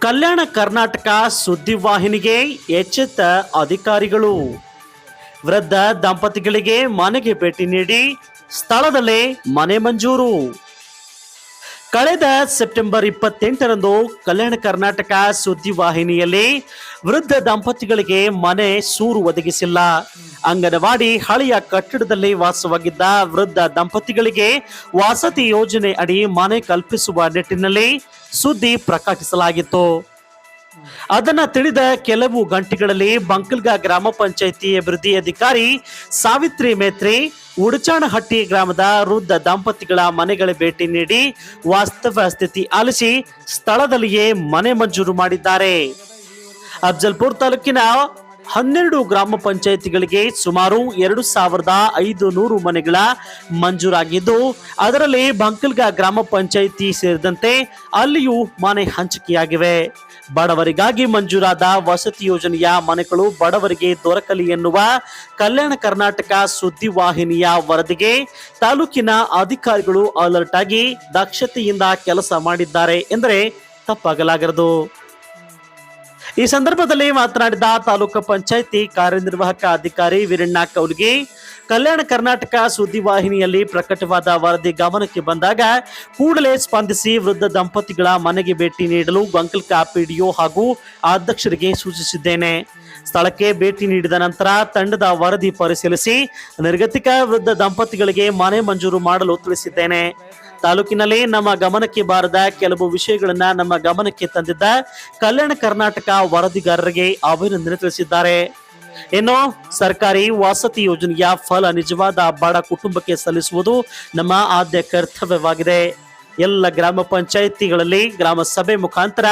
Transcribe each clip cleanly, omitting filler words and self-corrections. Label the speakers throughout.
Speaker 1: ಕಲ್ಯಾಣ ಕರ್ನಾಟಕ ಸುದ್ದಿವಾಹಿನಿಗೆ ಎಚ್ಚೆತ್ತ ಅಧಿಕಾರಿಗಳು. ವೃದ್ಧ ದಂಪತಿಗಳಿಗೆ ಮನೆಗೆ ಭೇಟಿ ನೀಡಿ ಸ್ಥಳದಲ್ಲೇ ಮನೆ ಮಂಜೂರು. ಕಳೆದ ಸೆಪ್ಟೆಂಬರ್ 28ರಂದು ಕಲ್ಯಾಣ ಕರ್ನಾಟಕ ಸುದ್ದಿವಾಹಿನಿಯಲ್ಲಿ ವೃದ್ಧ ದಂಪತಿಗಳಿಗೆ ಮನೆ ಸೂರು ಒದಗಿಸಿಲ್ಲ. ಅಂಗನವಾಡಿ ಹಳೆಯ ಕಟ್ಟಡದಲ್ಲಿ ವಾಸವಾಗಿದ್ದ ವೃದ್ಧ ದಂಪತಿಗಳಿಗೆ ವಸತಿ ಯೋಜನೆ ಅಡಿ ಮನೆ ಕಲ್ಪಿಸುವ ನಿಟ್ಟಿನಲ್ಲಿ ಸುದ್ದಿ ಪ್ರಕಟಿಸಲಾಗಿತ್ತು. ಅದನ್ನ ತಿಳಿದ ಕೆಲವು ಗಂಟೆಗಳಲ್ಲಿ ಬಂಕಲ್ಗ ಗ್ರಾಮ ಪಂಚಾಯಿತಿ ಅಭಿವೃದ್ಧಿ ಅಧಿಕಾರಿ ಸಾವಿತ್ರಿ ಮೇತ್ರಿ ಉಡಚಾಣಹಟ್ಟಿ ಗ್ರಾಮದ ವೃದ್ಧ ದಂಪತಿಗಳ ಮನೆಗಳ ಭೇಟಿ ನೀಡಿ ವಾಸ್ತವ ಸ್ಥಿತಿ ಆಲಿಸಿ ಸ್ಥಳದಲ್ಲಿಯೇ ಮನೆ ಮಂಜೂರು ಮಾಡಿದ್ದಾರೆ. ಅಫ್ಜಲ್ಪುರ್ ತಾಲೂಕಿನ 12 ಗ್ರಾಮ ಪಂಚಾಯಿತಿಗಳಿಗೆ ಸುಮಾರು 2500 ಮನೆಗಳ ಮಂಜೂರಾಗಿದ್ದು, ಅದರಲ್ಲಿ ಬಂಕಲ್ಗ ಗ್ರಾಮ ಪಂಚಾಯಿತಿ ಸೇರಿದಂತೆ ಅಲ್ಲಿಯೂ ಮನೆ ಹಂಚಿಕೆಯಾಗಿವೆ. ಬಡವರಿಗಾಗಿ ಮಂಜೂರಾದ ವಸತಿ ಯೋಜನೆಯ ಮನೆಗಳು ಬಡವರಿಗೆ ದೊರಕಲಿ ಎನ್ನುವ ಕಲ್ಯಾಣ ಕರ್ನಾಟಕ ಸುದ್ದಿವಾಹಿನಿಯ ವರದಿಗೆ ತಾಲೂಕಿನ ಅಧಿಕಾರಿಗಳು ಅಲರ್ಟ್ ಆಗಿ ದಕ್ಷತೆಯಿಂದ ಕೆಲಸ ಮಾಡಿದ್ದಾರೆ ಎಂದರೆ ತಪ್ಪಾಗಲಾಗದು. ಈ ಸಂದರ್ಭದಲ್ಲಿ ಮಾತನಾಡಿದ ತಾಲೂಕು ಪಂಚಾಯಿತಿ ಕಾರ್ಯನಿರ್ವಾಹಕ ಅಧಿಕಾರಿ ವೀರಣ್ಣ ಕೌಲ್ಗಿ, ಕಲ್ಯಾಣ ಕರ್ನಾಟಕ ಸುದ್ದಿವಾಹಿನಿಯಲ್ಲಿ ಪ್ರಕಟವಾದ ವರದಿ ಗಮನಕ್ಕೆ ಬಂದಾಗ ಕೂಡಲೇ ಸ್ಪಂದಿಸಿ ವೃದ್ಧ ದಂಪತಿಗಳ ಮನೆಗೆ ಭೇಟಿ ನೀಡಲು ಬಂಕಲ್ಕ ಪಿಡಿಒ ಹಾಗೂ ಅಧ್ಯಕ್ಷರಿಗೆ ಸೂಚಿಸಿದ್ದೇನೆ. ಸ್ಥಳಕ್ಕೆ ಭೇಟಿ ನೀಡಿದ ನಂತರ ತಂಡದ ವರದಿ ಪರಿಶೀಲಿಸಿ ನಿರ್ಗತಿಕ ವೃದ್ಧ ದಂಪತಿಗಳಿಗೆ ಮನೆ ಮಂಜೂರು ಮಾಡಲು ತಿಳಿಸಿದ್ದೇನೆ. ತಾಲೂಕಿನಲ್ಲಿ ನಮ್ಮ ಗಮನಕ್ಕೆ ಬಾರದ ಕೆಲವು ವಿಷಯಗಳನ್ನ ನಮ್ಮ ಗಮನಕ್ಕೆ ತಂದಿದ್ದ ಕಲ್ಯಾಣ ಕರ್ನಾಟಕ ವರದಿಗಾರರಿಗೆ ಅಭಿನಂದನೆ ತಿಳಿಸಿದ್ದಾರೆ. ಇನ್ನು ಸರ್ಕಾರಿ ವಸತಿ ಯೋಜನೆಯ ಫಲ ನಿಜವಾದ ಬಡ ಕುಟುಂಬಕ್ಕೆ ಸಲ್ಲಿಸುವುದು ನಮ್ಮ ಆದ್ಯ ಕರ್ತವ್ಯವಾಗಿದೆ. ಎಲ್ಲ ಗ್ರಾಮ ಪಂಚಾಯಿತಿಗಳಲ್ಲಿ ಗ್ರಾಮ ಸಭೆ ಮುಖಾಂತರ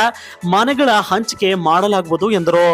Speaker 1: ಮನೆಗಳ ಹಂಚಿಕೆ ಮಾಡಲಾಗುವುದು ಎಂದರು.